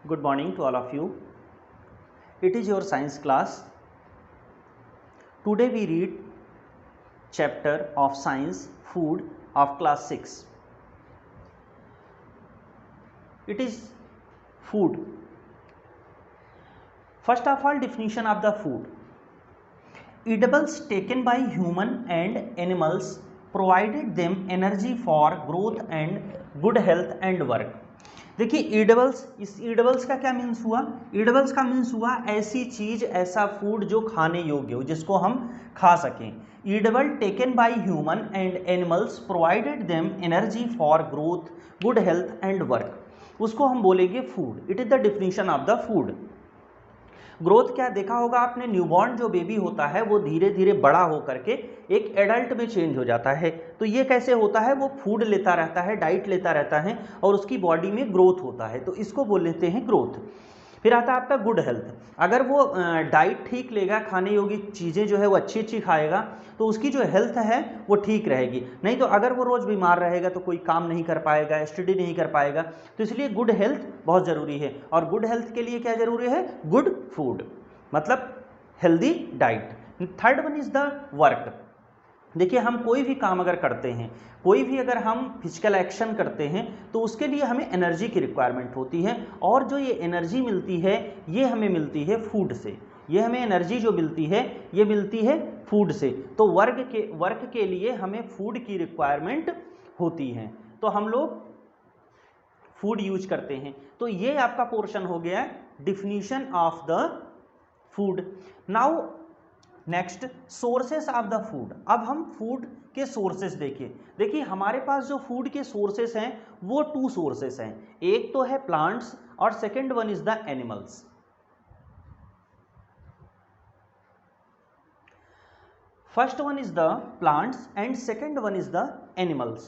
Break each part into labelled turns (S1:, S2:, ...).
S1: Good morning to all of you. It is your science class. Today we read chapter of science food of class 6. It is food. First of all, definition of the food. Edibles taken by human and animals provided them energy for growth and good health and work. देखिए ईडेबल्स, इस ईडेबल्स का क्या means हुआ? ईडेबल्स का means हुआ ऐसी चीज, ऐसा फूड जो खाने योग्य हो, जिसको हम खा सकें. Edible taken by human and animals provided them energy for growth, good health and work. उसको हम बोलेंगे food. It is the definition of the food. Growth क्या देखा होगा आपने? न्यूबॉर्न जो बेबी होता है वो धीरे धीरे बड़ा होकर के एक एडल्ट में चेंज हो जाता है. तो ये कैसे होता है? वो फूड लेता रहता है, डाइट लेता रहता है और उसकी बॉडी में ग्रोथ होता है, तो इसको बोल लेते हैं ग्रोथ. फिर आता है आपका गुड हेल्थ. अगर वो डाइट ठीक लेगा, खाने योग्य चीज़ें जो है वो अच्छी अच्छी खाएगा, तो उसकी जो हेल्थ है वो ठीक रहेगी. नहीं तो अगर वो रोज़ बीमार रहेगा तो कोई काम नहीं कर पाएगा, स्टडी नहीं कर पाएगा. तो इसलिए गुड हेल्थ बहुत ज़रूरी है. और गुड हेल्थ के लिए क्या ज़रूरी है? गुड फूड, मतलब healthy diet. Third one is the work. देखिए हम कोई भी काम अगर करते हैं, कोई भी अगर हम फिजिकल एक्शन करते हैं, तो उसके लिए हमें एनर्जी की रिक्वायरमेंट होती है. और जो ये एनर्जी मिलती है ये हमें मिलती है फूड से. ये हमें एनर्जी जो मिलती है ये मिलती है फूड से. तो वर्क के लिए हमें फूड की रिक्वायरमेंट होती है, तो हम लोग फूड यूज करते हैं. तो ये आपका पोर्शन हो गया definition of the food. Now next, sources of the food. अब हम फूड के सोर्सेस देखिए हमारे पास जो फूड के सोर्सेस हैं वो टू सोर्सेस हैं. एक तो है प्लांट्स और second one is the animals. First one is the plants and second one is the animals.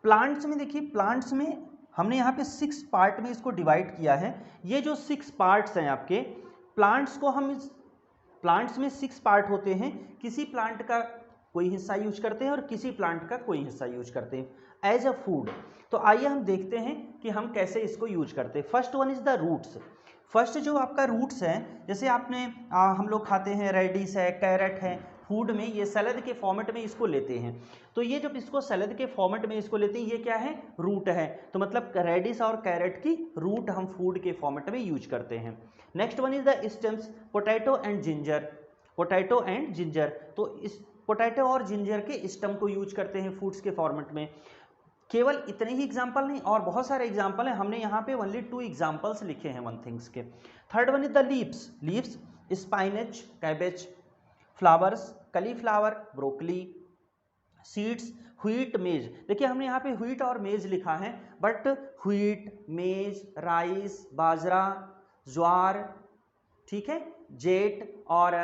S1: Plants में देखिए, प्लांट्स में हमने यहाँ पे 6 पार्ट में इसको डिवाइड किया है. ये जो 6 पार्ट्स हैं आपके प्लांट्स को, हम इस प्लांट्स में 6 पार्ट होते हैं. किसी प्लांट का कोई हिस्सा यूज करते हैं और किसी प्लांट का कोई हिस्सा यूज करते हैं एज अ फूड. तो आइए हम देखते हैं कि हम कैसे इसको यूज करते हैं. First one is the roots. First जो आपका रूट्स है, जैसे आपने हम लोग खाते हैं रेडिस है, कैरेट है, फूड में ये सैलड के फॉर्मेट में इसको लेते हैं. तो ये जब इसको सैलड के फॉर्मेट में इसको लेते हैं, ये क्या है? रूट है. तो मतलब रेडिस और कैरेट की रूट हम फूड के फॉर्मेट में यूज करते हैं. Next one is the stems, potato and ginger. Potato and ginger, तो इस पोटैटो और जिंजर के स्टेम को यूज करते हैं फूड्स के फॉर्मेट में. केवल इतने ही एग्जाम्पल नहीं, और बहुत सारे एग्जाम्पल हैं. हमने यहाँ पे ओनली 2 एग्जाम्पल्स लिखे हैं वन थिंग्स के. Third one is the leaves. Leaves स्पाइनच, cabbage. Flowers, cauliflower, broccoli. Seeds, wheat, मेज. देखिए हमने यहाँ पे व्हीट और मेज लिखा है, बट व्हीट, मेज, राइस, बाजरा, ज्वार, ठीक है, जेट, और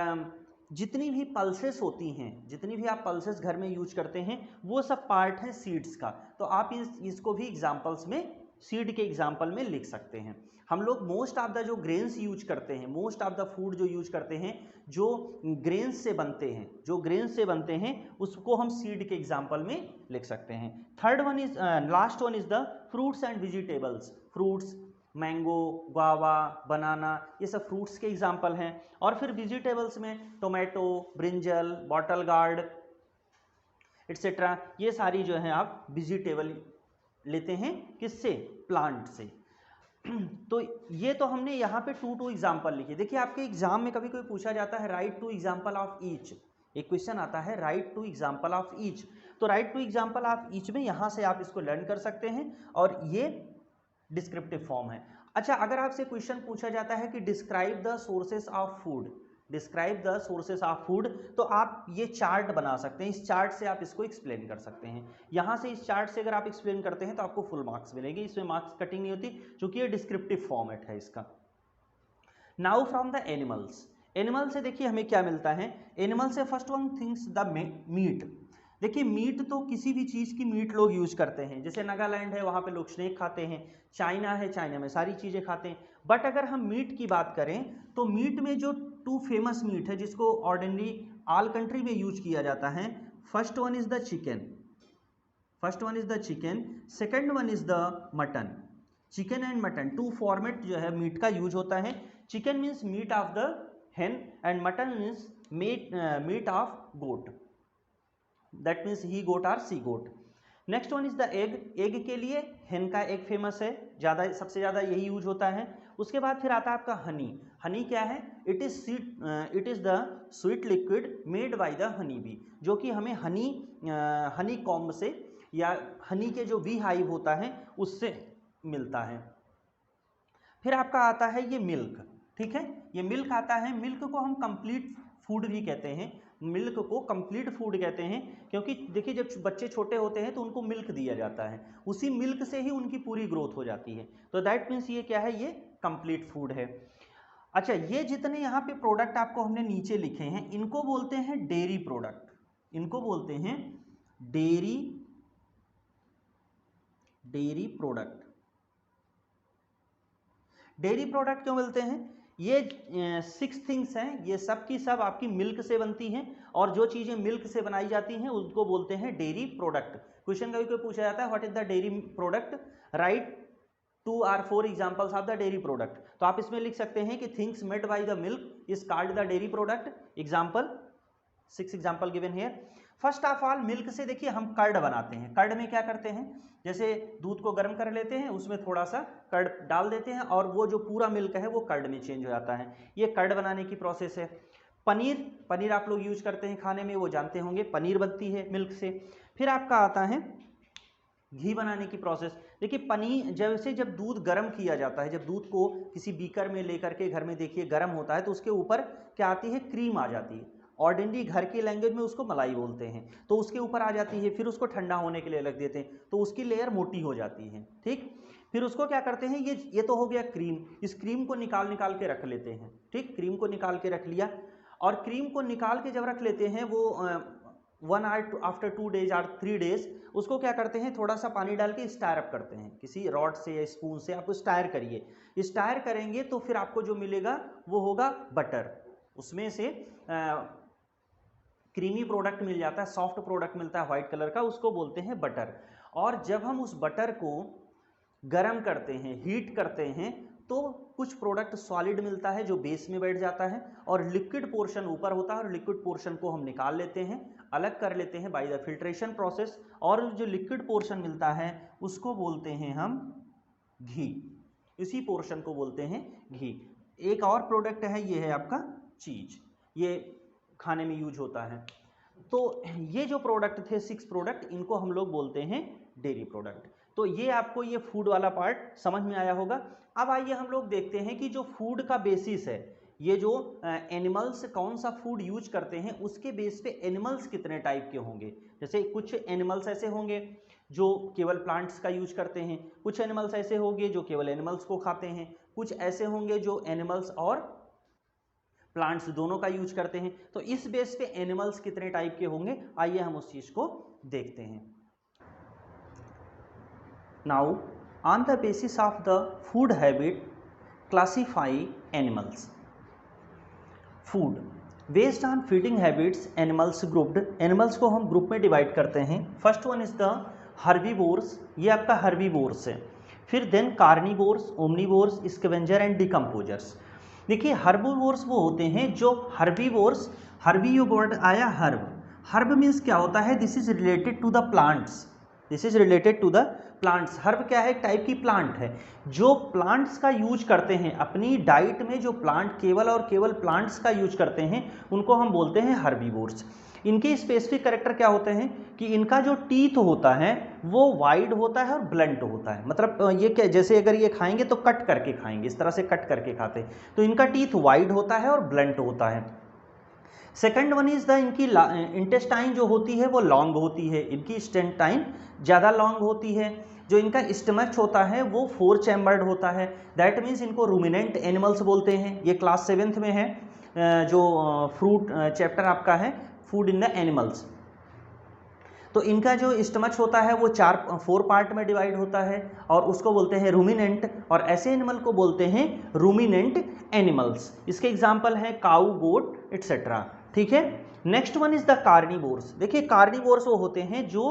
S1: जितनी भी पल्सेस होती हैं, जितनी भी आप पल्सेस घर में यूज करते हैं, वो सब पार्ट है सीड्स का. तो आप इसको भी एग्जाम्पल्स में, सीड के एग्जाम्पल में लिख सकते हैं. हम लोग मोस्ट ऑफ द जो ग्रेन्स यूज करते हैं, मोस्ट ऑफ द फूड जो यूज करते हैं जो ग्रेन्स से बनते हैं, जो ग्रेन्स से बनते हैं, उसको हम सीड के एग्जाम्पल में लिख सकते हैं. Third one is, last one is the fruits and vegetables. Fruits, mango, guava, banana, ये सब फ्रूट्स के एग्जाम्पल हैं. और फिर वेजिटेबल्स में tomato, brinjal, bottle gourd etcetera, ये सारी जो है आप वेजिटेबल लेते हैं. किससे? प्लांट से. तो ये तो हमने यहाँ पे 2 एग्जाम्पल लिखे. देखिए आपके एग्जाम में कभी कोई पूछा जाता है राइट 2 एग्जाम्पल ऑफ ईच. एक क्वेश्चन आता है राइट 2 एग्जाम्पल ऑफ ईच. तो राइट 2 एग्जाम्पल ऑफ ईच में यहाँ से आप इसको लर्न कर सकते हैं, और ये डिस्क्रिप्टिव फॉर्म है. अच्छा, अगर आपसे क्वेश्चन पूछा जाता है कि describe the sources of food, describe the sources of food, तो आप ये चार्ट बना सकते हैं. इस चार्ट से आप इसको एक्सप्लेन कर सकते हैं. यहाँ से इस चार्ट से अगर आप एक्सप्लेन करते हैं तो आपको फुल मार्क्स मिलेंगे. इसमें मार्क्स कटिंग नहीं होती क्योंकि ये डिस्क्रिप्टिव फॉर्मेट है इसका. Now from the animals. Animal से देखिए हमें क्या मिलता है. एनिमल से first one things the meat. देखिए मीट तो किसी भी चीज़ की मीट लोग यूज करते हैं. जैसे नागालैंड है, वहाँ पे लोग स्नेक खाते हैं. चाइना है, चाइना में सारी चीज़ें खाते हैं. बट अगर हम मीट की बात करें तो मीट में जो 2 फेमस मीट है जिसको ऑर्डिनरी ऑल कंट्री में यूज किया जाता है, first one is the chicken. First one is the chicken, second one is the mutton. Chicken and mutton, two format जो है मीट का यूज होता है। Chicken means meat of the hen and mutton means meat of goat, that means he goat or she goat. Next one is the egg, egg के लिए hen का egg famous है, ज़्यादा सबसे ज़्यादा यही यूज होता है। उसके बाद फिर आता है आपका हनी। हनी क्या है? It is the sweet liquid made by the honey bee, जो कि हमें हनी कॉम्ब से या हनी के जो बी हाइव होता है उससे मिलता है। फिर आपका आता है ये मिल्क, ठीक है, ये मिल्क आता है। मिल्क को हम कंप्लीट फूड भी कहते हैं, मिल्क को कंप्लीट फूड कहते हैं, क्योंकि देखिए जब बच्चे छोटे होते हैं तो उनको मिल्क दिया जाता है, उसी मिल्क से ही उनकी पूरी ग्रोथ हो जाती है। तो दैट मीन्स ये क्या है? ये कंप्लीट फूड है। अच्छा, ये जितने यहाँ पे प्रोडक्ट आपको हमने नीचे लिखे हैं इनको बोलते हैं डेयरी प्रोडक्ट, इनको बोलते हैं डेयरी प्रोडक्ट। डेयरी प्रोडक्ट क्यों बोलते हैं? ये 6 थिंग्स हैं, ये सब की सब आपकी मिल्क से बनती हैं, और जो चीज़ें मिल्क से बनाई जाती हैं उसको बोलते हैं डेयरी प्रोडक्ट। क्वेश्चन कभी कोई पूछा जाता है what is the dairy product, right 2 or 4 examples of the dairy product. तो आप इसमें लिख सकते हैं कि things made by the milk is called the dairy product. Example 6 example given here. First of all milk से देखिए हम कर्ड बनाते हैं। कर्ड में क्या करते हैं? जैसे दूध को गर्म कर लेते हैं, उसमें थोड़ा सा कर्ड डाल देते हैं और वो जो पूरा मिल्क है वो कर्ड में चेंज हो जाता है। ये कर्ड बनाने की प्रोसेस है। पनीर आप लोग यूज करते हैं खाने में, वो जानते होंगे, पनीर बनती है मिल्क से। फिर आपका आता है घी बनाने की प्रोसेस। देखिए पनीर जब दूध गर्म किया जाता है, जब दूध को किसी बीकर में लेकर के घर में देखिए गर्म होता है तो उसके ऊपर क्या आती है? क्रीम आ जाती है। ऑर्डिनरी घर की लैंग्वेज में उसको मलाई बोलते हैं। तो उसके ऊपर आ जाती है, फिर उसको ठंडा होने के लिए रख देते हैं तो उसकी लेयर मोटी हो जाती है, ठीक। फिर उसको क्या करते हैं, ये तो हो गया क्रीम। इस क्रीम को निकाल के रख लेते हैं, ठीक। क्रीम को निकाल के रख लिया, और क्रीम को निकाल के जब रख लेते हैं वो 1 hour आफ्टर 2 days और 3 days उसको क्या करते हैं? थोड़ा सा पानी डाल के स्टायर अप करते हैं, किसी रॉड से या स्पून से आप स्टायर करिए। स्टायर करेंगे तो फिर आपको जो मिलेगा वो होगा बटर। उसमें से क्रीमी प्रोडक्ट मिल जाता है, सॉफ्ट प्रोडक्ट मिलता है व्हाइट कलर का, उसको बोलते हैं बटर। और जब हम उस बटर को गरम करते हैं, हीट करते हैं, तो कुछ प्रोडक्ट सॉलिड मिलता है जो बेस में बैठ जाता है, और लिक्विड पोर्शन ऊपर होता है, और लिक्विड पोर्शन को हम निकाल लेते हैं, अलग कर लेते हैं बाय द फिल्ट्रेशन प्रोसेस, और जो लिक्विड पोर्शन मिलता है उसको बोलते हैं हम घी। इसी पोर्शन को बोलते हैं घी। एक और प्रोडक्ट है, ये है आपका चीज, ये खाने में यूज होता है। तो ये जो प्रोडक्ट थे 6 प्रोडक्ट, इनको हम लोग बोलते हैं डेयरी प्रोडक्ट। तो ये आपको ये फूड वाला पार्ट समझ में आया होगा। अब आइए हम लोग देखते हैं कि जो फूड का बेसिस है, ये जो एनिमल्स कौन सा फूड यूज करते हैं उसके बेस पे एनिमल्स कितने टाइप के होंगे। जैसे कुछ एनिमल्स ऐसे होंगे जो केवल प्लांट्स का यूज करते हैं, कुछ एनिमल्स ऐसे होंगे जो केवल एनिमल्स को खाते हैं, कुछ ऐसे होंगे जो एनिमल्स और प्लांट्स दोनों का यूज करते हैं। तो इस बेस पे एनिमल्स कितने टाइप के होंगे, आइए हम उस चीज को देखते हैं। Now on the basis of the food habit classify animals. Food based on feeding habits animals grouped. Animals को हम ग्रुप में डिवाइड करते हैं। First one is the herbivores, ये आपका हर्बीवोर्स है। फिर then carnivores, omnivores, scavenger and decomposers. देखिए हर्बीवोर्स वो होते हैं जो हर्बीवोर्स, हर्बी यो वर्ड आया हर्ब मीन्स क्या होता है? This is related to the plants, this is related to the plants. Herb क्या है? एक टाइप की प्लांट है जो प्लांट्स का यूज करते हैं अपनी डाइट में। जो प्लांट केवल और केवल प्लांट्स का यूज करते हैं उनको हम बोलते हैं हर्बीवोर्स। इनके स्पेसिफिक कैरेक्टर क्या होते हैं कि इनका जो टीथ होता है वो वाइड होता है और ब्लंट होता है। मतलब ये क्या, जैसे अगर ये खाएंगे तो कट करके खाएंगे, इस तरह से कट करके खाते हैं। तो इनका टीथ वाइड होता है और ब्लंट होता है। सेकेंड वन इज द इनकी इंटेस्टाइन जो होती है वो लॉन्ग होती है, इनकी स्टेंटाइन ज़्यादा लॉन्ग होती है। जो इनका स्टमच होता है वो 4 चैम्बर्ड होता है। दैट मीन्स इनको रूमिनेंट एनिमल्स बोलते हैं। ये क्लास 7th में है, जो फ्रूट चैप्टर आपका है फूड इन द एनिमल्स। तो इनका जो स्टमच होता है वो 4 पार्ट में डिवाइड होता है, और उसको बोलते हैं रूमिनेंट, और ऐसे एनिमल को बोलते हैं रूमिनेंट एनिमल्स। इसके एग्जाम्पल हैं काऊ, गोट एटसेट्रा, ठीक है। Next one is the carnivores. देखिए कार्निवोर्स वो होते हैं जो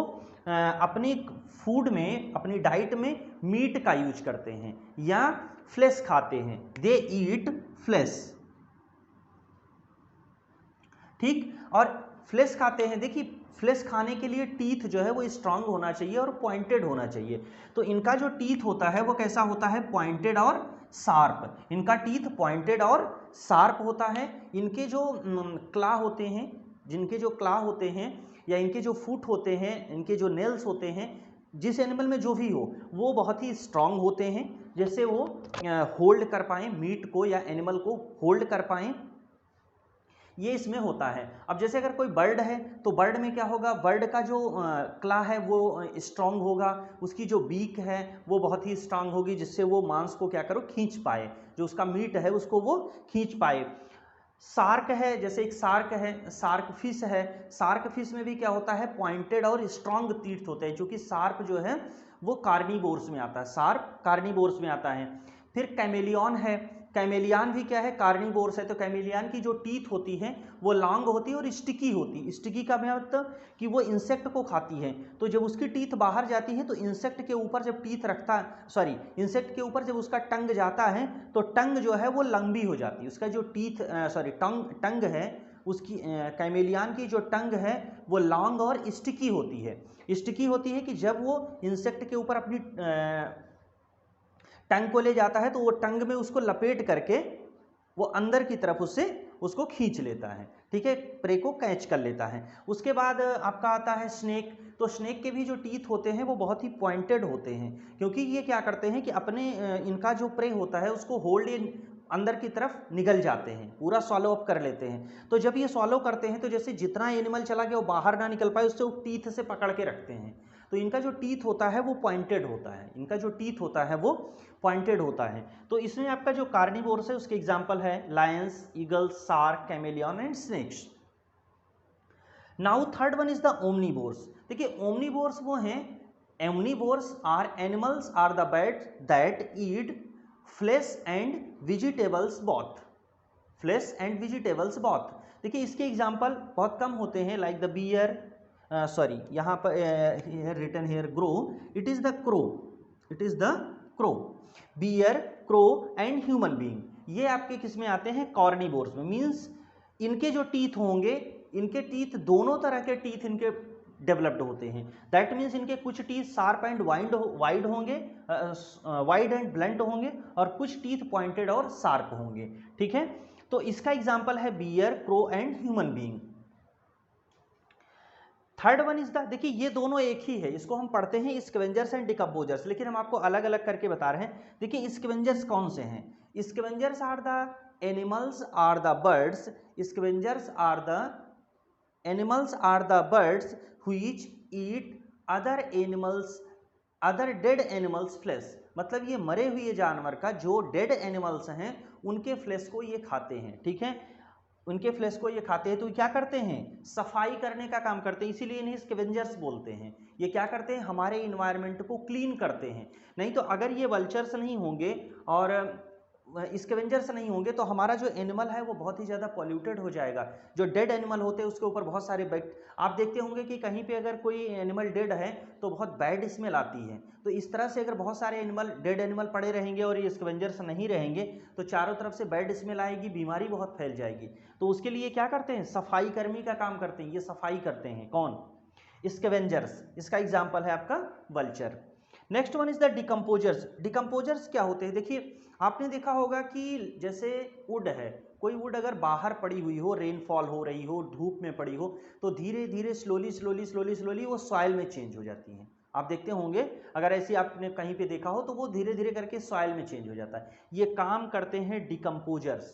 S1: अपनी फूड में, अपनी डाइट में मीट का यूज करते हैं या फ्लेश खाते हैं, दे ईट फ्लेश, ठीक। और फ्लेश खाते हैं, देखिए फ्लेश खाने के लिए टीथ जो है वो स्ट्रांग होना चाहिए और पॉइंटेड होना चाहिए। तो इनका जो टीथ होता है वो कैसा होता है, पॉइंटेड और शार्प। इनका टीथ पॉइंटेड और शार्प होता है। इनके जो क्ला होते हैं, जिनके जो क्ला होते हैं या इनके जो फुट होते हैं, इनके जो नेल्स होते हैं, जिस एनिमल में जो भी हो वो बहुत ही स्ट्रांग होते हैं, जैसे वो होल्ड कर पाएँ मीट को या एनिमल को होल्ड कर पाएँ, ये इसमें होता है। अब जैसे अगर कोई बर्ड है तो बर्ड में क्या होगा, बर्ड का जो क्ला है वो स्ट्रांग होगा, उसकी जो बीक है वो बहुत ही स्ट्रांग होगी, जिससे वो मांस को क्या करो, खींच पाए, जो उसका मीट है उसको वो खींच पाए। शार्क है, जैसे एक शार्क है, शार्क फिश है, शार्क फिश में भी क्या होता है, पॉइंटेड और स्ट्रांग टीथ होते हैं, क्योंकि शार्क जो है वो कार्निवोर्स में आता है, शार्क कार्निवोर्स में आता है। फिर कैमेलियन है, कैमेलियन भी क्या है, कार्निवोर्स है। तो कैमेलियन की जो टीथ होती हैं वो लॉन्ग होती है और स्टिकी होती है। स्टिकी का मतलब कि वो इंसेक्ट को खाती है, तो जब उसकी टीथ बाहर जाती है तो इंसेक्ट के ऊपर जब टीथ रखता है, सॉरी इंसेक्ट के ऊपर जब उसका टंग जाता है तो टंग जो है वो लंबी हो जाती है, उसका जो टीथ सॉरी टंग है, उसकी कैमेलियन की जो टंग है वो लॉन्ग और स्टिकी होती है। स्टिकी होती है कि जब वो इंसेक्ट के ऊपर अपनी टंग को ले जाता है तो वो टंग में उसको लपेट करके वो अंदर की तरफ उसको खींच लेता है, ठीक है, प्रे को कैच कर लेता है। उसके बाद आपका आता है स्नेक। तो स्नेक के भी जो टीथ होते हैं वो बहुत ही पॉइंटेड होते हैं, क्योंकि ये क्या करते हैं कि अपने इनका जो प्रे होता है उसको होल्ड अंदर की तरफ निगल जाते हैं, पूरा सॉलो अप कर लेते हैं। तो जब ये सॉलो करते हैं तो जैसे जितना एनिमल चला गया वो बाहर ना निकल पाए, उससे वो टीथ से पकड़ के रखते हैं। तो इनका जो टीथ होता है वो पॉइंटेड होता है, इनका जो टीथ होता है वो पॉइंटेड होता है। तो इसमें आपका जो कार्निवोर्स है उसके एग्जांपल है lions, eagles, shark, chameleon and snakes. Now third one is the omnivores. देखिए ओमनीवोर्स वो हैं, omnivores are animals are the birds that eat flesh and vegetables both, flesh and vegetables both. देखिए इसके example बहुत कम होते हैं, like the beer, sorry यहाँ पर written here grow, it is the crow, it is the crow, bear, crow and human being, ये आपके किस में आते हैं, कॉर्निवोर्स में। मीन्स इनके जो टीथ होंगे, इनके टीथ दोनों तरह के टीथ इनके डेवलप्ड होते हैं। दैट मीन्स इनके कुछ टीथ शार्प एंड वाइड होंगे, वाइड एंड ब्लंट होंगे, और कुछ टीथ पॉइंटेड और शार्प होंगे, ठीक है। तो इसका एग्जाम्पल है bear, crow and human being. Third one is the, देखिए ये दोनों एक ही है, इसको हम पढ़ते हैं स्कैवेंजर्स एंड डिकम्पोजर्स, लेकिन हम आपको अलग अलग करके बता रहे हैं। देखिए स्कैवेंजर्स कौन से हैं, scavengers are the animals are the birds, scavengers are the animals are the birds which eat other animals, other dead animals flesh. मतलब ये मरे हुए जानवर का जो डेड एनिमल्स हैं उनके फ्लेश को ये खाते हैं, ठीक है, उनके फ्लेश को ये खाते हैं। तो क्या करते हैं, सफाई करने का काम करते हैं, इसीलिए इन्हें स्कैवेंजर्स बोलते हैं। ये क्या करते हैं, हमारे इन्वायरमेंट को क्लीन करते हैं। नहीं तो अगर ये वल्चर्स नहीं होंगे और स्कैवेंजर्स नहीं होंगे तो हमारा जो एनिमल है वो बहुत ही ज़्यादा पॉल्यूटेड हो जाएगा। जो डेड एनिमल होते हैं उसके ऊपर बहुत सारे आप देखते होंगे कि कहीं पे अगर कोई एनिमल डेड है तो बहुत बैड स्मेल आती है। तो इस तरह से अगर बहुत सारे एनिमल, डेड एनिमल पड़े रहेंगे और ये स्कैवेंजर्स नहीं रहेंगे तो चारों तरफ से बैड स्मेल आएगी, बीमारी बहुत फैल जाएगी। तो उसके लिए क्या करते हैं, सफाई कर्मी का काम करते हैं, ये सफाई करते हैं। कौन, स्कैवेंजर्स। इसका एग्जाम्पल है आपका vulture. Next one is the decomposers. Decomposers क्या होते हैं, देखिए आपने देखा होगा कि जैसे वुड है, कोई वुड अगर बाहर पड़ी हुई हो, रेनफॉल हो रही हो, धूप में पड़ी हो, तो धीरे धीरे स्लोली वो सॉइल में चेंज हो जाती है। आप देखते होंगे अगर ऐसी आपने कहीं पे देखा हो तो वो धीरे धीरे करके सॉइल में चेंज हो जाता है। ये काम करते हैं डिकम्पोजर्स।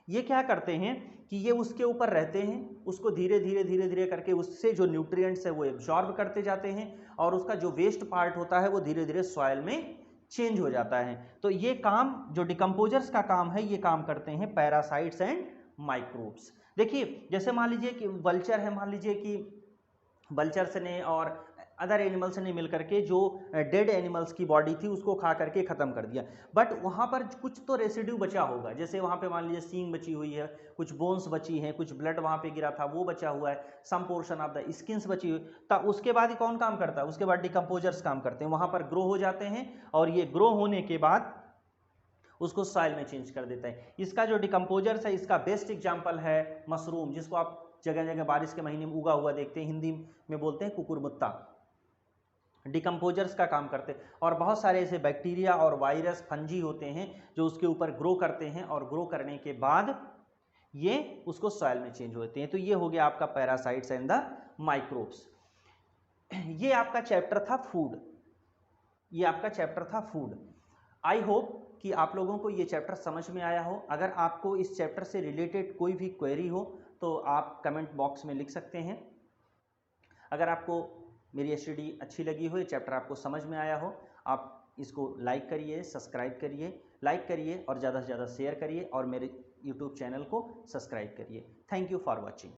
S1: ये क्या करते हैं कि ये उसके ऊपर रहते हैं, उसको धीरे धीरे करके उससे जो न्यूट्रिएंट्स है वो एब्जॉर्ब करते जाते हैं और उसका जो वेस्ट पार्ट होता है वो धीरे धीरे सॉइल में चेंज हो जाता है। तो ये काम जो डिकम्पोजर्स का काम है, ये काम करते हैं पैरासाइट्स एंड माइक्रोब्स। देखिए जैसे मान लीजिए कि वल्चर है, मान लीजिए कि वल्चर्स ने और अदर एनिमल्स ने मिल करके जो डेड एनिमल्स की बॉडी थी उसको खा करके ख़त्म कर दिया। बट वहाँ पर कुछ तो रेसिड्यू बचा होगा, जैसे वहाँ पे मान लीजिए सींग बची हुई है, कुछ बोन्स बची हैं, कुछ ब्लड वहाँ पे गिरा था वो बचा हुआ है, some portion of the skins बची हुई। तब उसके बाद ही कौन काम करता है, उसके बाद डिकम्पोजर्स काम करते हैं, वहाँ पर ग्रो हो जाते हैं और ये ग्रो होने के बाद उसको सॉइल में चेंज कर देता है। इसका जो डिकम्पोजर्स है इसका बेस्ट एग्जाम्पल है मशरूम, जिसको आप जगह जगह बारिश के महीने में उगा हुआ देखते हैं, हिंदी में बोलते हैं कुकुरमुत्ता, डिकम्पोजर्स का काम करते हैं। और बहुत सारे ऐसे बैक्टीरिया और वायरस फंजी होते हैं जो उसके ऊपर ग्रो करते हैं और ग्रो करने के बाद ये उसको सॉइल में चेंज होते हैं। तो ये हो गया आपका पैरासाइट्स एंड द माइक्रोब्स। ये आपका चैप्टर था फूड, ये आपका चैप्टर था फूड। आई होप कि आप लोगों को ये चैप्टर समझ में आया हो। अगर आपको इस चैप्टर से रिलेटेड कोई भी क्वेरी हो तो आप कमेंट बॉक्स में लिख सकते हैं। अगर आपको मेरी स्टडी अच्छी लगी हो, ये चैप्टर आपको समझ में आया हो, आप इसको लाइक करिए, सब्सक्राइब करिए, लाइक करिए और ज़्यादा से ज़्यादा शेयर करिए और मेरे यूट्यूब चैनल को सब्सक्राइब करिए। Thank you for watching.